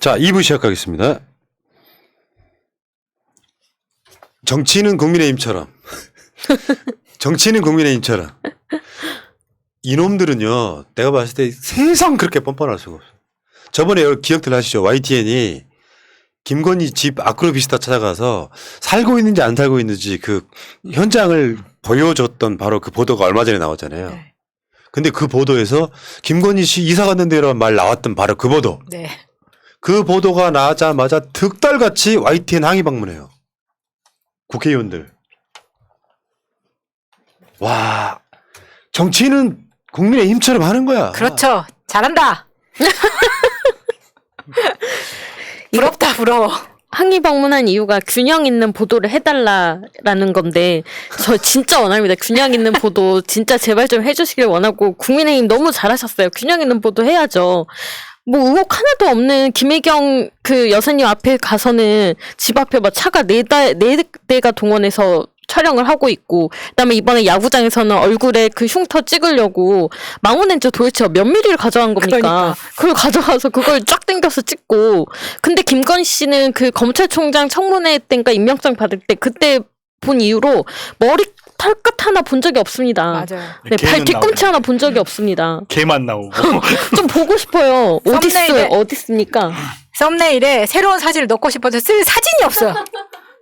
자, 2부 시작하겠습니다. 정치는 국민의힘처럼. 정치는 국민의힘처럼. 이놈들은요, 내가 봤을 때 세상 그렇게 뻔뻔할 수가 없어. 저번에 기억들 하시죠? YTN이 김건희 집 아크로비스타 찾아가서 살고 있는지 안 살고 있는지 그 현장을 보여줬던 바로 그 보도가 얼마 전에 나왔잖아요. 네. 근데 그 보도에서 김건희 씨 이사 갔는데라는 말 나왔던 바로 그 보도. 네. 그 보도가 나자마자 득달같이 YTN 항의 방문해요. 국회의원들. 와, 정치는 국민의힘처럼 하는 거야. 그렇죠. 잘한다. 부럽다 부러워. 항의 방문한 이유가 균형 있는 보도를 해달라라는 건데 저 진짜 원합니다. 균형 있는 보도 진짜 제발 좀 해주시길 원하고 국민의힘 너무 잘하셨어요. 균형 있는 보도 해야죠. 뭐 의혹 하나도 없는 김혜경 그 여사님 앞에 가서는 집 앞에 막 차가 네 대가 동원해서 촬영을 하고 있고, 그다음에 이번에 야구장에서는 얼굴에 그 흉터 찍으려고 망원렌즈 도대체 몇 미리를 가져간 겁니까? 그러니까. 그걸 가져가서 그걸 쫙 당겨서 찍고, 근데 김건희 씨는 그 검찰총장 청문회 때인가 임명장 받을 때 그때 본 이후로 머리 털끝 하나 본 적이 없습니다. 맞아요. 네, 발 뒤꿈치 하나 본 적이 없습니다. 개만 나오고. 좀 보고 싶어요. 어디 있어요? 어디 있습니까? 썸네일에 새로운 사진을 넣고 싶어서 쓸 사진이 없어요.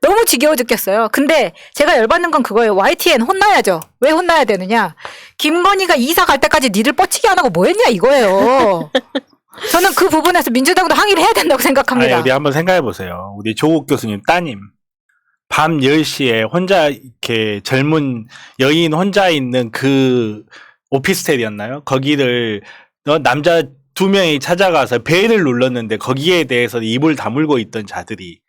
너무 지겨워 죽겠어요. 근데 제가 열받는 건 그거예요. YTN 혼나야죠. 왜 혼나야 되느냐. 김건희가 이사 갈 때까지 니들 뻗치기 안 하고 뭐 했냐 이거예요. 저는 그 부분에서 민주당도 항의를 해야 된다고 생각합니다. 아니, 우리 한번 생각해 보세요. 우리 조국 교수님 따님. 밤 10시에 혼자 이렇게 젊은 여인 혼자 있는 그 오피스텔이었나요? 거기를 남자 2명이 찾아가서 벨을 눌렀는데 거기에 대해서 입을 다물고 있던 자들이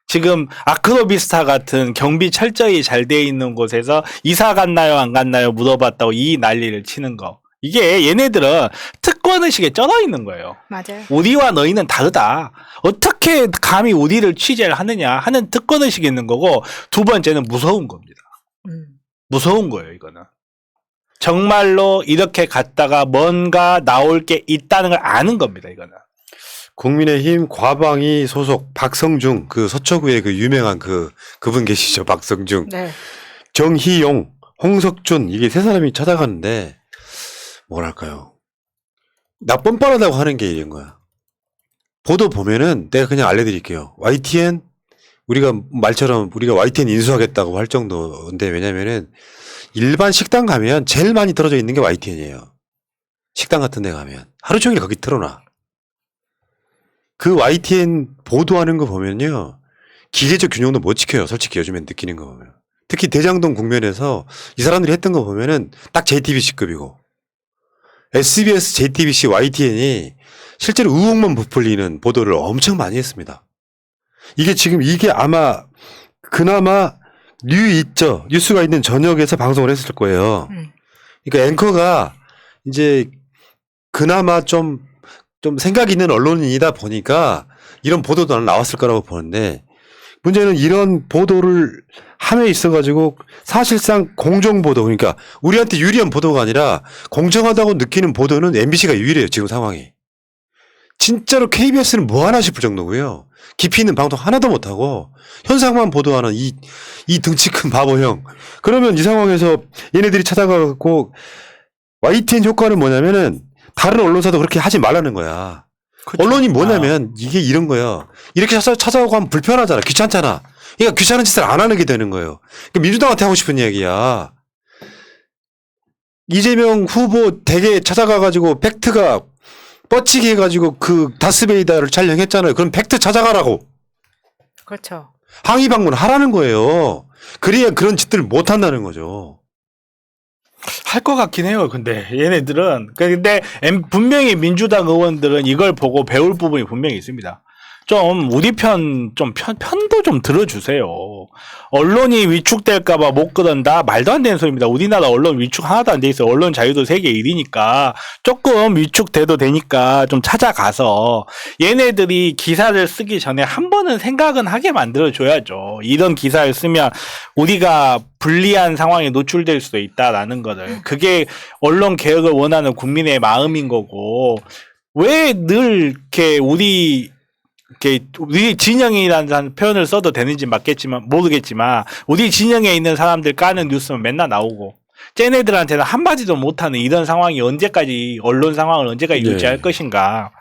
지금 아크로비스타 같은 경비 철저히 잘 돼 있는 곳에서 이사 갔나요 안 갔나요 물어봤다고 이 난리를 치는 거. 이게 얘네들은 특권의식에 쩔어 있는 거예요. 맞아요. 우리와 너희는 다르다. 어떻게 감히 우리를 취재를 하느냐 하는 특권의식이 있는 거고, 두 번째는 무서운 겁니다. 무서운 거예요, 이거는. 정말로 이렇게 갔다가 뭔가 나올 게 있다는 걸 아는 겁니다, 이거는. 국민의힘 과방위 소속 박성중, 그 서초구에 그 유명한 그분 계시죠? 박성중. 네. 정희용, 홍석준, 이게 세 사람이 찾아가는데 뭐랄까요? 나 뻔뻔하다고 하는 게 이런 거야. 보도 보면은 내가 그냥 알려드릴게요. YTN, 우리가 말처럼 우리가 YTN 인수하겠다고 할 정도인데, 왜냐면은 일반 식당 가면 제일 많이 떨어져 있는 게 YTN이에요. 식당 같은 데 가면 하루 종일 거기 틀어놔. 그 YTN 보도하는 거 보면요, 기계적 균형도 못 지켜요. 솔직히 요즘엔 느끼는 거 보면. 특히 대장동 국면에서 이 사람들이 했던 거 보면은 딱 JTBC급이고, SBS, JTBC, YTN이 실제로 의혹만 부풀리는 보도를 엄청 많이 했습니다. 이게 아마 그나마 뉴스가 있는 저녁에서 방송을 했을 거예요. 그러니까 앵커가 이제 그나마 좀 생각 있는 언론인이다 보니까 이런 보도도 나왔을 거라고 보는데, 문제는 이런 보도를 함에 있어가지고 사실상 공정보도, 그러니까 우리한테 유리한 보도가 아니라 공정하다고 느끼는 보도는 MBC가 유일해요, 지금 상황이. 진짜로 KBS는 뭐 하나 싶을 정도고요. 깊이 있는 방송 하나도 못하고 현상만 보도하는 이 등치 큰 바보형. 그러면 이 상황에서 얘네들이 찾아가고, YTN 효과는 뭐냐면은 다른 언론사도 그렇게 하지 말라는 거야. 그쵸. 언론이 뭐냐면 이게 이런 거예요. 이렇게 찾아오고 하면 불편하잖아. 귀찮잖아. 그러니까 귀찮은 짓을 안 하는 게 되는 거예요. 그러니까 민주당한테 하고 싶은 이야기야. 이재명 후보 댁에 찾아가가지고 팩트가 뻗치게 해가지고 그 다스베이다를 촬영했잖아요. 그럼 팩트 찾아가라고. 그렇죠. 항의 방문 하라는 거예요. 그래야 그런 짓들을 못 한다는 거죠. 할 것 같긴 해요. 근데 얘네들은. 근데 분명히 민주당 의원들은 이걸 보고 배울 부분이 분명히 있습니다. 좀 우리 편도 좀 들어주세요. 언론이 위축될까봐 못 그런다? 말도 안 되는 소리입니다. 우리나라 언론 위축 하나도 안 돼 있어요. 언론 자유도 세계 1위니까 조금 위축돼도 되니까 좀 찾아가서 얘네들이 기사를 쓰기 전에 한 번은 생각은 하게 만들어줘야죠. 이런 기사를 쓰면 우리가 불리한 상황에 노출될 수도 있다라는 거를. 그게 언론 개혁을 원하는 국민의 마음인 거고, 왜 늘 이렇게 우리 이렇게 우리 진영이라는 표현을 써도 되는지 모르겠지만 우리 진영에 있는 사람들 까는 뉴스는 맨날 나오고 쟤네들한테는 한마디도 못하는 이런 상황이 언제까지 언론 상황을 언제까지 네. 유지할 것인가.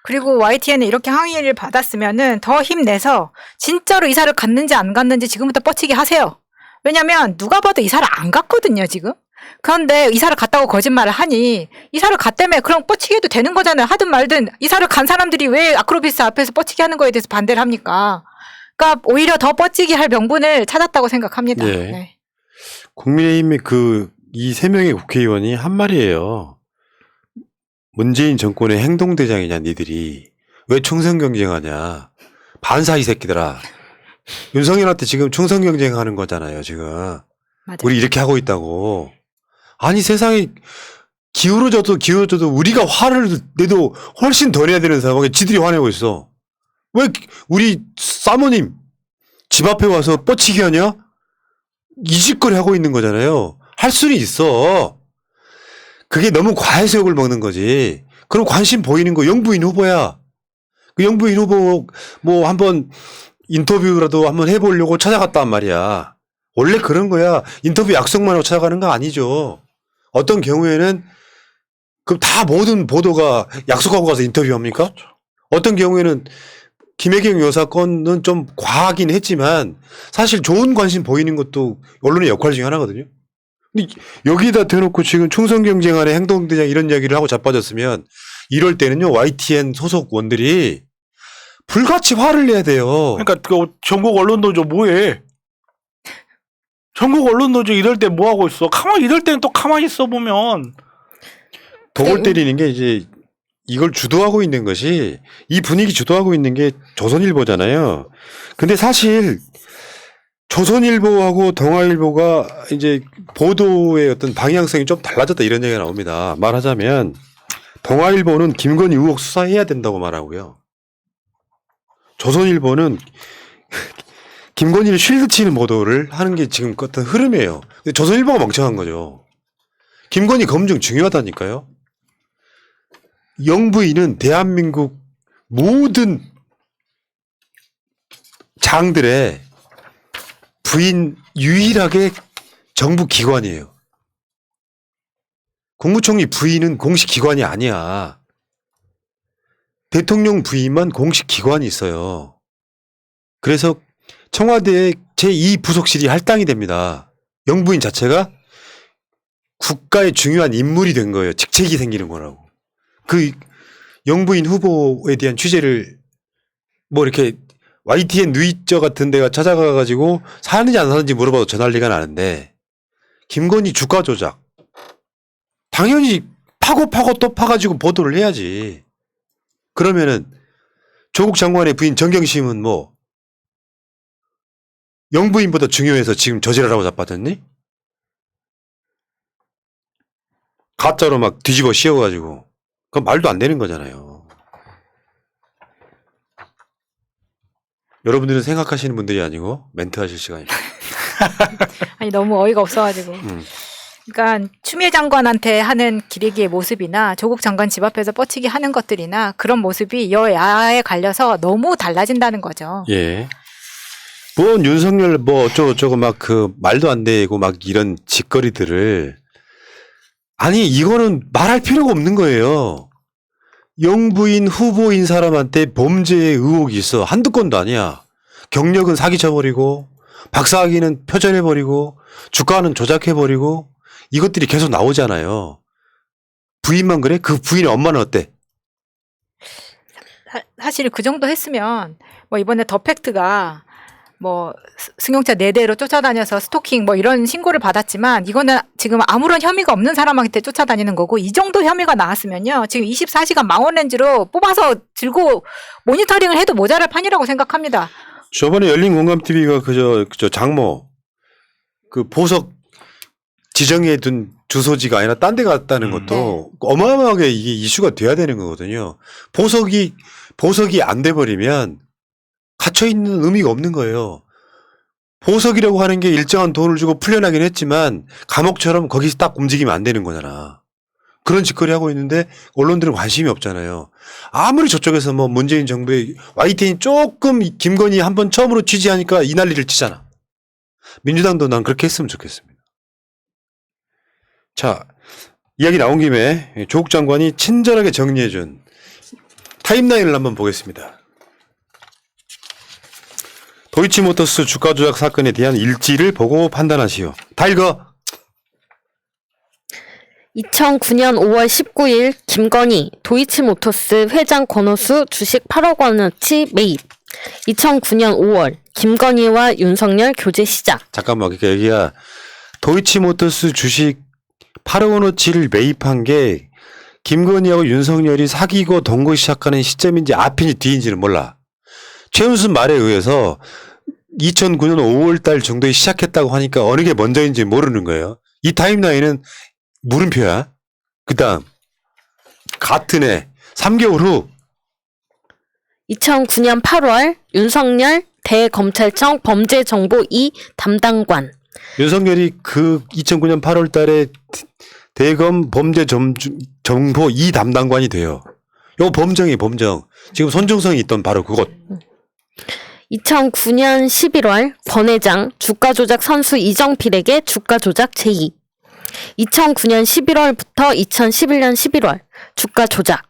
그리고 YTN에 이렇게 항의를 받았으면은 더 힘내서 진짜로 이사를 갔는지 안 갔는지 지금부터 뻗치게 하세요. 왜냐면 누가 봐도 이사를 안 갔거든요, 지금. 그런데 이사를 갔다고 거짓말을 하니 이사를 갔다며 그럼 뻗치게 해도 되는 거잖아요. 하든 말든 이사를 간 사람들이 왜 아크로비스 앞에서 뻗치게 하는 거에 대해서 반대를 합니까? 그러니까 오히려 더 뻗치게 할 명분을 찾았다고 생각합니다. 예. 네. 국민의힘의 이 세 명의 국회의원이 한 말이에요. 문재인 정권의 행동대장이냐 니들이. 왜 총선 경쟁하냐. 반사 이 새끼들아. 윤석열한테 지금 총선 경쟁하는 거잖아요 지금. 맞아요. 우리 이렇게 하고 있다고. 아니 세상이 기울어져도 우리가 화를 내도 훨씬 더 내야 되는 상황에 지들이 화내고 있어. 왜 우리 사모님 집 앞에 와서 뻗치기 하냐? 이 짓거리 하고 있는 거잖아요. 할 수는 있어. 그게 너무 과해수욕을 먹는 거지. 그럼 관심 보이는 거 영부인 후보야. 그 영부인 후보 뭐 한번 인터뷰라도 한번 해보려고 찾아갔단 말이야. 원래 그런 거야. 인터뷰 약속만 하고 찾아가는 거 아니죠. 어떤 경우에는 그럼 다 모든 보도가 약속하고 가서 인터뷰합니까? 어떤 경우에는 김혜경 여사 건은 좀 과하긴 했지만 사실 좋은 관심 보이는 것도 언론의 역할 중에 하나거든요. 근데 여기다 대놓고 지금 총선 경쟁안에 행동대장 이런 이야기를 하고 자빠졌으면 이럴 때는요 YTN 소속 원들이 불같이 화를 내야 돼요. 그러니까 그 전국 언론노조 뭐해? 전국 언론노조 이럴 때 뭐 하고 있어? 이럴 때는 또 가만히 있어 보면 독을 때리는 게 이제 이걸 주도하고 있는 것이 이 분위기 주도하고 있는 게 조선일보잖아요. 근데 사실 조선일보하고 동아일보가 이제 보도의 어떤 방향성이 좀 달라졌다 이런 얘기가 나옵니다. 말하자면 동아일보는 김건희 의혹 수사해야 된다고 말하고요. 조선일보는 김건희를 쉴드 치는 보도를 하는 게 지금 어떤 흐름이에요. 근데 조선일보가 멍청한 거죠. 김건희 검증 중요하다니까요. 영부인은 대한민국 모든 장들의 부인 유일하게 정부 기관이에요. 국무총리 부인은 공식 기관이 아니야. 대통령 부인만 공식 기관이 있어요. 그래서 청와대의 제2부속실이 할당이 됩니다. 영부인 자체가 국가의 중요한 인물이 된 거예요. 직책이 생기는 거라고. 그 영부인 후보에 대한 취재를 뭐 이렇게 YTN 누이저 같은 데가 찾아가가지고 사는지 안 사는지 물어봐도 저 난리가 나는데 김건희 주가 조작 당연히 파고 또 파가지고 보도를 해야지. 그러면은 조국 장관의 부인 정경심은 뭐 영부인보다 중요해서 지금 저지랄하고 자빠졌니? 가짜로 막 뒤집어 씌워가지고 그건 말도 안 되는 거잖아요. 여러분들은 생각하시는 분들이 아니고 멘트 하실 시간입니다. 아니 너무 어이가 없어가지고. 그러니까 추미애 장관한테 하는 기레기의 모습이나 조국 장관 집 앞에서 뻗치기 하는 것들이나 그런 모습이 여야에 갈려서 너무 달라진다는 거죠. 예. 뭐 윤석열 뭐 어쩌고저쩌고 막 그 말도 안 되고 막 이런 짓거리들을 아니 이거는 말할 필요가 없는 거예요. 영부인 후보인 사람한테 범죄의 의혹이 있어. 한두 건도 아니야. 경력은 사기쳐버리고 박사학위는 표절해버리고 주가는 조작해버리고 이것들이 계속 나오잖아요. 부인만 그래? 그 부인의 엄마는 어때? 사실 그 정도 했으면 뭐 이번에 더 팩트가 뭐 승용차 4대로 쫓아다녀서 스토킹 뭐 이런 신고를 받았지만 이거는 지금 아무런 혐의가 없는 사람한테 쫓아다니는 거고 이 정도 혐의가 나왔으면요. 지금 24시간 망원렌즈로 뽑아서 들고 모니터링을 해도 모자랄 판이라고 생각합니다. 저번에 열린공감TV가 그저 장모 그 보석 지정해 둔 주소지가 아니라 딴 데 갔다는 것도 어마어마하게 이게 이슈가 돼야 되는 거거든요. 보석이 안 돼버리면 갇혀있는 의미가 없는 거예요. 보석이라고 하는 게 일정한 돈을 주고 풀려나긴 했지만 감옥처럼 거기서 딱 움직이면 안 되는 거잖아. 그런 짓거리 하고 있는데 언론들은 관심이 없잖아요. 아무리 저쪽에서 뭐 문재인 정부의 YTN이 조금 김건희 한번 처음으로 취재하니까 이 난리를 치잖아. 민주당도 난 그렇게 했으면 좋겠습니다. 자, 이야기 나온 김에 조국 장관이 친절하게 정리해준 타임라인을 한번 보겠습니다. 도이치모터스 주가 조작 사건에 대한 일지를 보고 판단하시오. 다 읽어. 2009년 5월 19일 김건희 도이치모터스 회장 권오수 주식 8억 원어치 매입. 2009년 5월 김건희와 윤석열 교제 시작. 잠깐만, 그러니까 여기야 도이치모터스 주식 8억 원어치를 매입한 게 김건희하고 윤석열이 사귀고 동거 시작하는 시점인지 앞인지 뒤인지는 몰라. 최은순 말에 의해서 2009년 5월 달 정도에 시작했다고 하니까 어느 게 먼저인지 모르는 거예요. 이 타임라인은 물음표야. 그 다음 같은 해 3개월 후 2009년 8월 윤석열 대검찰청 범죄정보 2 담당관. 윤석열이 그 2009년 8월 달에 대검 범죄정보 2 담당관이 돼요. 요 범정이 범정. 지금 손중성이 있던 바로 그곳. 2009년 11월 권 회장 주가 조작 선수 이정필에게 주가 조작 제의. 2009년 11월부터 2011년 11월 주가 조작.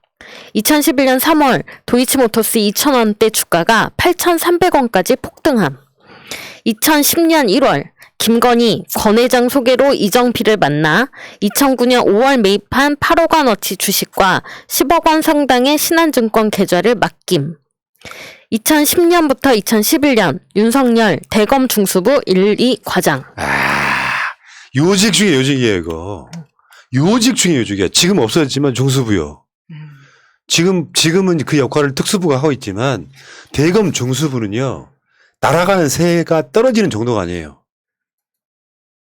2011년 3월 도이치모터스 2,000원대 주가가 8,300원까지 폭등함. 2010년 1월 김건희 권 회장 소개로 이정필을 만나 2009년 5월 매입한 8억 원어치 주식과 10억 원 상당의 신한증권 계좌를 맡김. 2010년부터 2011년 윤석열 대검 중수부 1, 2 과장. 요직 중에 요직이에요, 이거. 요직 중에 요직이야. 지금 없어졌지만 중수부요. 지금은 그 역할을 특수부가 하고 있지만 대검 중수부는요, 날아가는 새가 떨어지는 정도가 아니에요.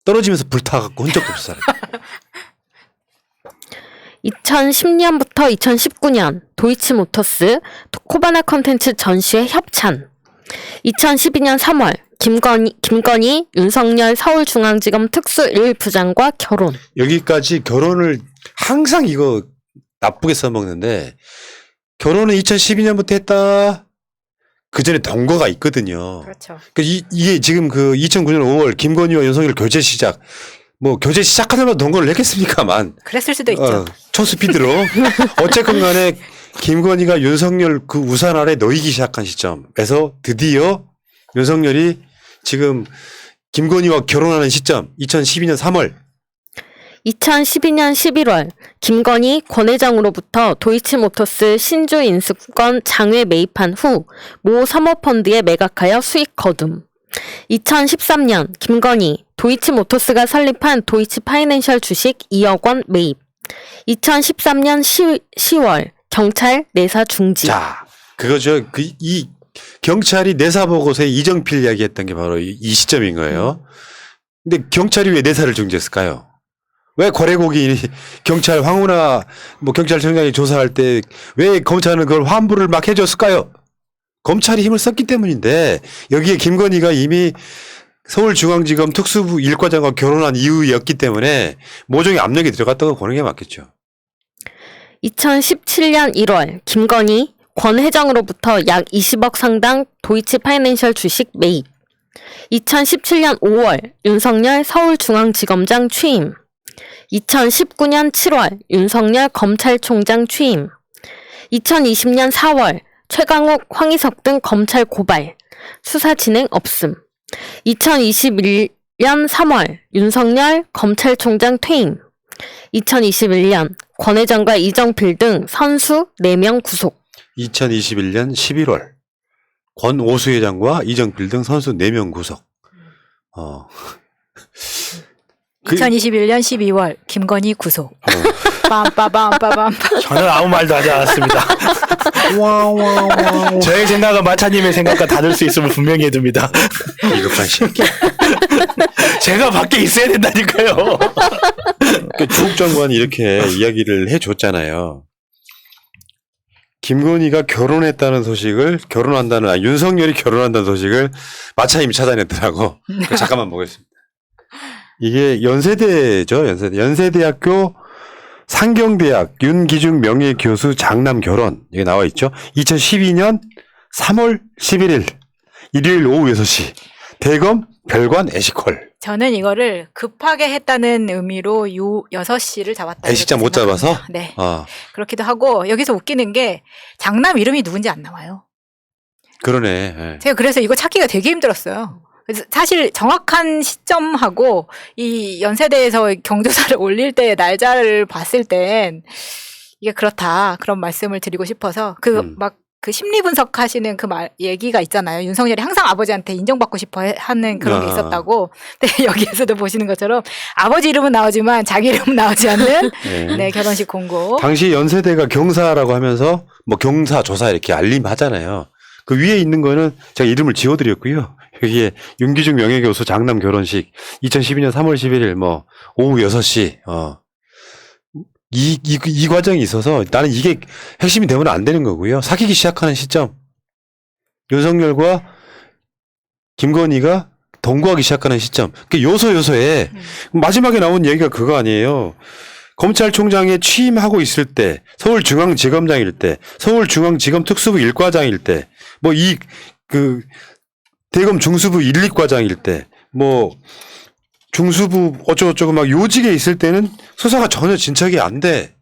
떨어지면서 불타갖고 흔적도 없어. 2010년부터 2019년 도이치모터스 코바나 컨텐츠 전시회 협찬. 2012년 3월 김건희 윤석열 서울중앙지검 특수 1부장과 결혼. 여기까지 결혼을 항상 이거 나쁘게 써먹는데 결혼은 2012년부터 했다. 그 전에 동거가 있거든요. 그렇죠. 이게 지금 그 2009년 5월 김건희와 윤석열 교제 시작. 뭐 교제 시작하자마자 동거를 했겠습니까만. 그랬을 수도 있죠. 초스피드로. 어쨌건 간에 김건희가 윤석열 그 우산 아래 놓이기 시작한 시점에서 드디어 윤석열이 지금 김건희와 결혼하는 시점 2012년 3월 2012년 11월 김건희 권 회장으로부터 도이치모터스 신주 인수권 장외 매입한 후 모 사모펀드에 매각하여 수익 거둠. 2013년 김건희 도이치모터스가 설립한 도이치파이낸셜 주식 2억 원 매입. 2013년 10월 경찰 내사 중지. 자, 그거죠. 이 경찰이 내사 보고서에 이정필 이야기했던 게 바로 이 시점인 거예요. 근데 경찰이 왜 내사를 중지했을까요? 왜 거래고기 경찰 황운하 뭐 경찰청장이 조사할 때 왜 검찰은 그걸 환불을 막 해줬을까요? 검찰이 힘을 썼기 때문인데 여기에 김건희가 이미 서울중앙지검 특수부 1과장과 결혼한 이후였기 때문에 모종의 압력이 들어갔다고 보는 게 맞겠죠. 2017년 1월 김건희 권 회장으로부터 약 20억 상당 도이치파이낸셜 주식 매입. 2017년 5월 윤석열 서울중앙지검장 취임. 2019년 7월 윤석열 검찰총장 취임. 2020년 4월 최강욱, 황희석 등 검찰 고발. 수사 진행 없음. 2021년 3월 윤석열 검찰총장 퇴임. 2021년 권 회장과 이정필 등 선수 4명 구속. 2021년 11월 권오수 회장과 이정필 등 선수 4명 구속. 2021년 12월 김건희 구속. 빰빠밤빠밤. 저는 아무 말도 하지 않았습니다. 저의 생각은 마차님의 생각과 다를 수 있음을 분명히 해둡니다. 비겁한 새끼. 제가 밖에 있어야 된다니까요. 조국 장관이 이렇게 이야기를 해줬잖아요. 김건희가 결혼했다는 소식을 윤석열이 결혼한다는 소식을 마차님이 찾아냈더라고. 잠깐만 보겠습니다. 이게 연세대죠. 연세대학교 상경대학 윤기중 명예교수 장남 결혼 여기 나와 있죠. 2012년 3월 11일 일요일 오후 6시 대검 별관 애식홀. 저는 이거를 급하게 했다는 의미로 6시를 잡았다. 애식장 이렇게 못 잡아서? 생각합니다. 네. 아 그렇기도 하고 여기서 웃기는 게 장남 이름이 누군지 안 나와요. 그러네. 예. 제가 그래서 이거 찾기가 되게 힘들었어요. 그래서 사실 정확한 시점하고 이 연세대에서 경조사를 올릴 때의 날짜를 봤을 땐 이게 그렇다. 그런 말씀을 드리고 싶어서 그 심리 분석하시는 그 얘기가 있잖아요. 윤석열이 항상 아버지한테 인정받고 싶어 하는 그런 게 있었다고. 근데 여기에서도 보시는 것처럼 아버지 이름은 나오지만 자기 이름은 나오지 않는 네. 네, 결혼식 공고. 당시 연세대가 경사라고 하면서 뭐 경사 조사 이렇게 알림하잖아요. 그 위에 있는 거는 제가 이름을 지워드렸고요. 여기에 윤기중 명예교수 장남 결혼식 2012년 3월 11일 뭐 오후 6시 이 과정이 있어서 나는 이게 핵심이 되면 안 되는 거고요. 사귀기 시작하는 시점 윤석열과 김건희가 동거하기 시작하는 시점 그 요소에 마지막에 나온 얘기가 그거 아니에요. 검찰총장에 취임하고 있을 때 서울중앙지검장일 때 서울중앙지검 특수부 1과장일 때 뭐 대검 중수부 1, 2과장일 때 뭐 중수부 어쩌고저쩌고 막 요직에 있을 때는 수사가 전혀 진척이 안 돼.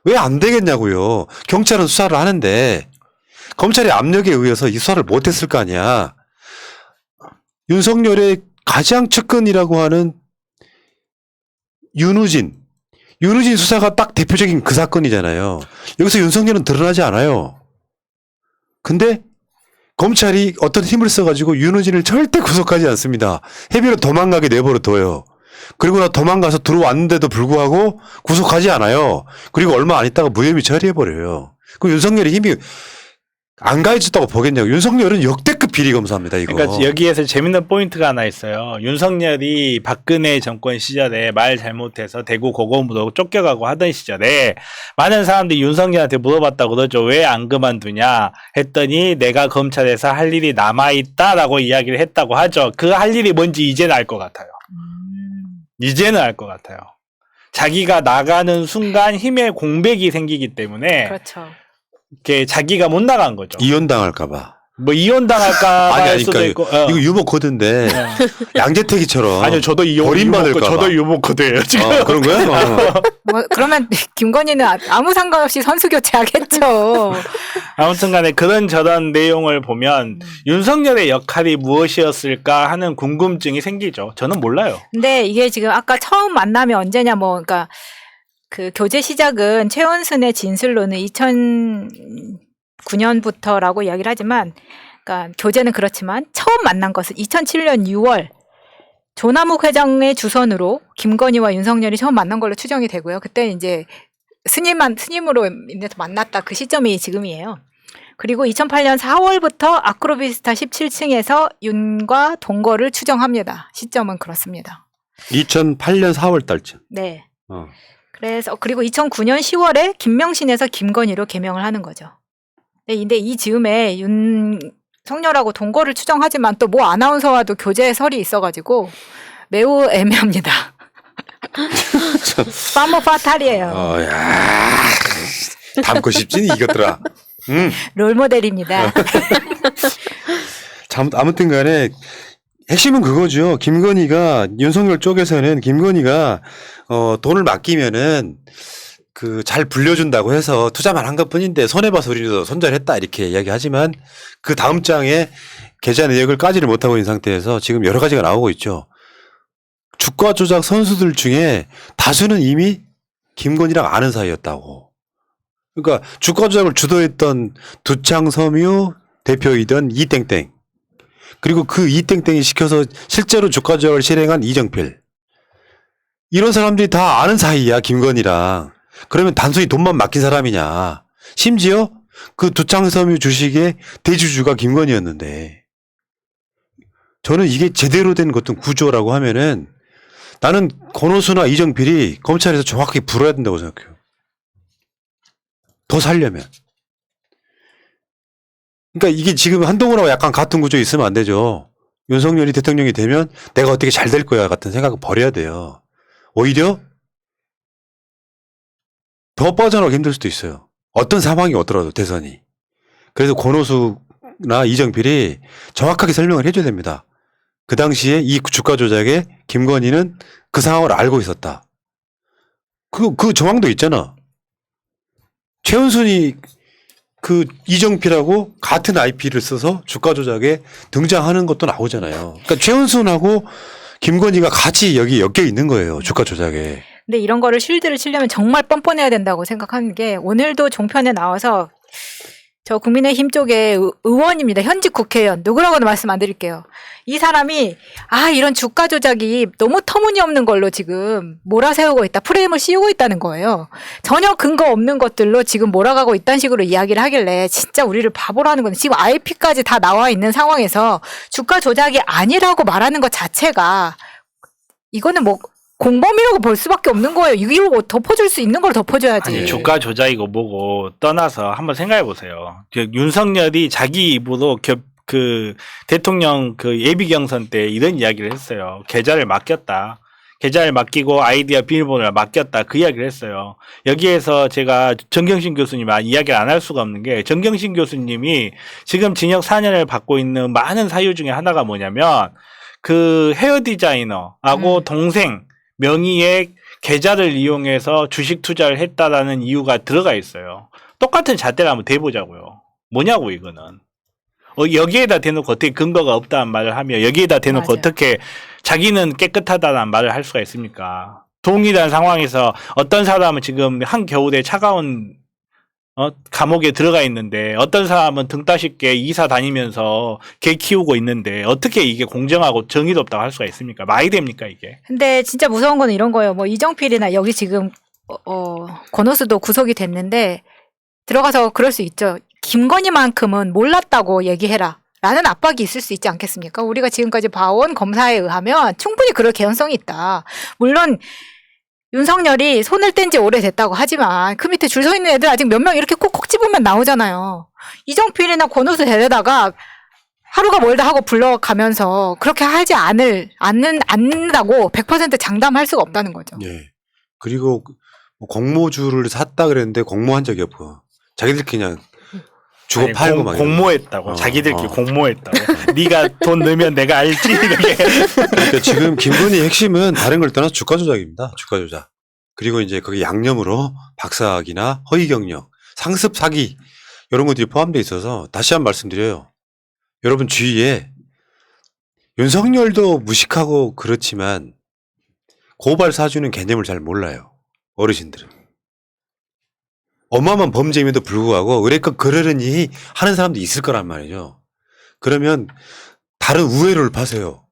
왜 안 되겠냐고요. 경찰은 수사를 하는데 검찰의 압력에 의해서 이 수사를 못했을 거 아니야. 윤석열의 가장 측근이라고 하는 윤우진 수사가 딱 대표적인 그 사건이잖아요. 여기서 윤석열은 드러나지 않아요. 근데 검찰이 어떤 힘을 써가지고 윤우진을 절대 구속하지 않습니다. 해비로 도망가게 내버려 둬요. 그리고 나 도망가서 들어왔는데도 불구하고 구속하지 않아요. 그리고 얼마 안 있다가 무혐의 처리해버려요. 그럼 윤석열의 힘이 안 가해졌다고 보겠냐고. 윤석열은 역대급 비리 검사입니다. 이거. 그러니까 여기에서 재밌는 포인트가 하나 있어요. 윤석열이 박근혜 정권 시절에 말 잘못해서 대구 고검으로 쫓겨가고 하던 시절에 많은 사람들이 윤석열한테 물어봤다고 그러죠. 왜 안 그만두냐 했더니 내가 검찰에서 할 일이 남아있다라고 이야기를 했다고 하죠. 그 할 일이 뭔지 이제는 알 것 같아요. 이제는 알 것 같아요. 자기가 나가는 순간 힘의 공백이 생기기 때문에 그렇죠. 이렇게 자기가 못 나간 거죠. 이혼당할까봐. 뭐 이혼당할까 할 아니, 수도 그러니까 있고. 이거 유머 코드인데 양재택이처럼. 아니요, 저도 버림받을까 봐. 저도 유머 코드예요 지금. 그런 거야? 뭐 그러면 김건희는 아무 상관없이 선수 교체하겠죠. 아무튼간에 그런 저런 내용을 보면 윤석열의 역할이 무엇이었을까 하는 궁금증이 생기죠. 저는 몰라요. 근데 이게 지금 아까 처음 만남이 언제냐 그러니까 그 교제 시작은 최원순의 진술로는 2009년부터라고 이야기를 하지만, 그러니까 교제는 그렇지만 처음 만난 것은 2007년 6월 조남욱 회장의 주선으로 김건희와 윤석열이 처음 만난 걸로 추정이 되고요. 그때 이제 스님으로 인해서 만났다 그 시점이 지금이에요. 그리고 2008년 4월부터 아크로비스타 17층에서 윤과 동거를 추정합니다. 시점은 그렇습니다. 2008년 4월 달쯤. 네. 그래서 그리고 2009년 10월에 김명신에서 김건희로 개명을 하는 거죠. 근데 이 즈음에 윤석열하고 동거를 추정하지만 또 모 아나운서와도 교제설이 있어가지고 매우 애매합니다. 파모 파탈이에요. 야 담고 싶지니 이것들아. 롤모델입니다. 참 아무튼 간에 핵심은 그거죠. 김건희가 윤석열 쪽에서는 김건희가 돈을 맡기면은 그 잘 불려준다고 해서 투자만 한 것뿐인데 손해봐서 우리도 손절했다 이렇게 이야기하지만 그 다음 장에 계좌 내역을 까지를 못하고 있는 상태에서 지금 여러 가지가 나오고 있죠. 주가 조작 선수들 중에 다수는 이미 김건희랑 아는 사이였다고. 그러니까 주가 조작을 주도했던 두창섬유 대표이던 이땡땡. 그리고 그 이땡땡이 시켜서 실제로 주가 조작을 실행한 이정필. 이런 사람들이 다 아는 사이야, 김건희랑. 그러면 단순히 돈만 맡긴 사람이냐. 심지어 그 두창섬유 주식의 대주주가 김건희였는데. 저는 이게 제대로 된 어떤 구조라고 하면은 나는 권오수나 이정필이 검찰에서 정확하게 불어야 된다고 생각해요. 더 살려면. 그러니까 이게 지금 한동훈하고 약간 같은 구조에 있으면 안 되죠. 윤석열이 대통령이 되면 내가 어떻게 잘 될 거야 같은 생각을 버려야 돼요. 오히려 더 빠져나가기 힘들 수도 있어요. 어떤 상황이 오더라도 대선이. 그래서 권오수나 이정필이 정확하게 설명을 해줘야 됩니다. 그 당시에 이 주가 조작에 김건희는 그 상황을 알고 있었다. 그 정황도 있잖아. 최은순이 그 이정필하고 같은 IP를 써서 주가 조작에 등장하는 것도 나오잖아요. 그러니까 최은순하고 김건희가 같이 여기 엮여 있는 거예요. 주가 조작에. 근데 이런 거를 실드를 치려면 정말 뻔뻔해야 된다고 생각하는 게 오늘도 종편에 나와서 저 국민의힘 쪽의 의원입니다. 현직 국회의원. 누구라고는 말씀 안 드릴게요. 이 사람이 이런 주가 조작이 너무 터무니없는 걸로 지금 몰아세우고 있다. 프레임을 씌우고 있다는 거예요. 전혀 근거 없는 것들로 지금 몰아가고 있다는 식으로 이야기를 하길래 진짜 우리를 바보로 하는 건데 지금 IP까지 다 나와 있는 상황에서 주가 조작이 아니라고 말하는 것 자체가 이거는 뭐 공범이라고 볼 수밖에 없는 거예요. 이거 덮어줄 수 있는 걸 덮어줘야지. 아니, 주가 조작이고 뭐고 떠나서 한번 생각해 보세요. 윤석열이 자기 입으로 그 대통령 그 예비 경선 때 이런 이야기를 했어요. 계좌를 맡겼다. 계좌를 맡기고 아이디어 비밀번호를 맡겼다. 그 이야기를 했어요. 여기에서 제가 정경심 교수님 이야기를 안 할 수가 없는 게 정경심 교수님이 지금 징역 4년을 받고 있는 많은 사유 중에 하나가 뭐냐면 그 헤어 디자이너하고 동생 명의의 계좌를 이용해서 주식 투자를 했다라는 이유가 들어가 있어요. 똑같은 잣대를 한번 대보자고요. 뭐냐고 이거는. 여기에다 대놓고 어떻게 근거가 없다는 말을 하며 여기에다 대놓고 맞아요. 어떻게 자기는 깨끗하다는 말을 할 수가 있습니까? 동일한 상황에서 어떤 사람은 지금 한겨울에 차가운 감옥에 들어가 있는데 어떤 사람은 등 따숩게 이사 다니면서 개 키우고 있는데 어떻게 이게 공정하고 정의롭다고 할 수가 있습니까? 말이 됩니까 이게? 근데 진짜 무서운 건 이런 거예요. 뭐 이정필이나 여기 지금 권오수도 구속이 됐는데 들어가서 그럴 수 있죠. 김건희만큼은 몰랐다고 얘기해라. 라는 압박이 있을 수 있지 않겠습니까? 우리가 지금까지 봐온 검사에 의하면 충분히 그럴 개연성이 있다. 물론 윤석열이 손을 뗀 지 오래됐다고 하지만 그 밑에 줄 서 있는 애들 아직 몇 명 이렇게 콕콕 집으면 나오잖아요. 이정필이나 권오수 데려다가 하루가 멀다 하고 불러가면서 그렇게 하지 않는다고 100% 장담할 수가 없다는 거죠. 예. 그리고 뭐 공모주를 샀다 그랬는데 공모한 적이 없고 자기들 그냥 주고 팔고 막 공모했다고. 자기들끼리 공모했다고. 네가 돈 넣으면 내가 알지. 이렇게. 그러니까 지금 김건희 핵심은 다른 걸 떠나서 주가 조작입니다. 주가 조작. 그리고 이제 거기 양념으로 박사학이나 허위 경력, 상습 사기 이런 것들이 포함되어 있어서 다시 한번 말씀드려요. 여러분 주위에 윤석열도 무식하고 그렇지만 고발 사주는 개념을 잘 몰라요. 어르신들은. 어마어마한 범죄임에도 불구하고 의뢰껏 그러려니 하는 사람도 있을 거란 말이죠. 그러면 다른 우회로를 파세요.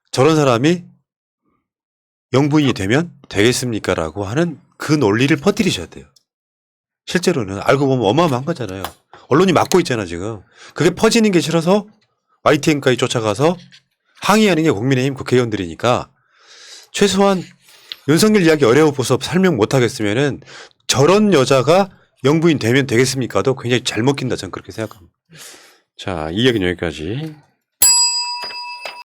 저런 사람이 영부인이 되면 되겠습니까? 라고 하는 그 논리를 퍼뜨리셔야 돼요. 실제로는 알고 보면 어마어마한 거잖아요. 언론이 막고 있잖아 지금. 그게 퍼지는 게 싫어서 YTN까지 쫓아가서 항의하는 게 국민의힘 국회의원들이니까 최소한 윤석열 이야기 어려워서 설명 못하겠으면은 저런 여자가 영부인 되면 되겠습니까도 굉장히 잘 먹힌다 저는 그렇게 생각합니다. 자, 이 이야기는 여기까지.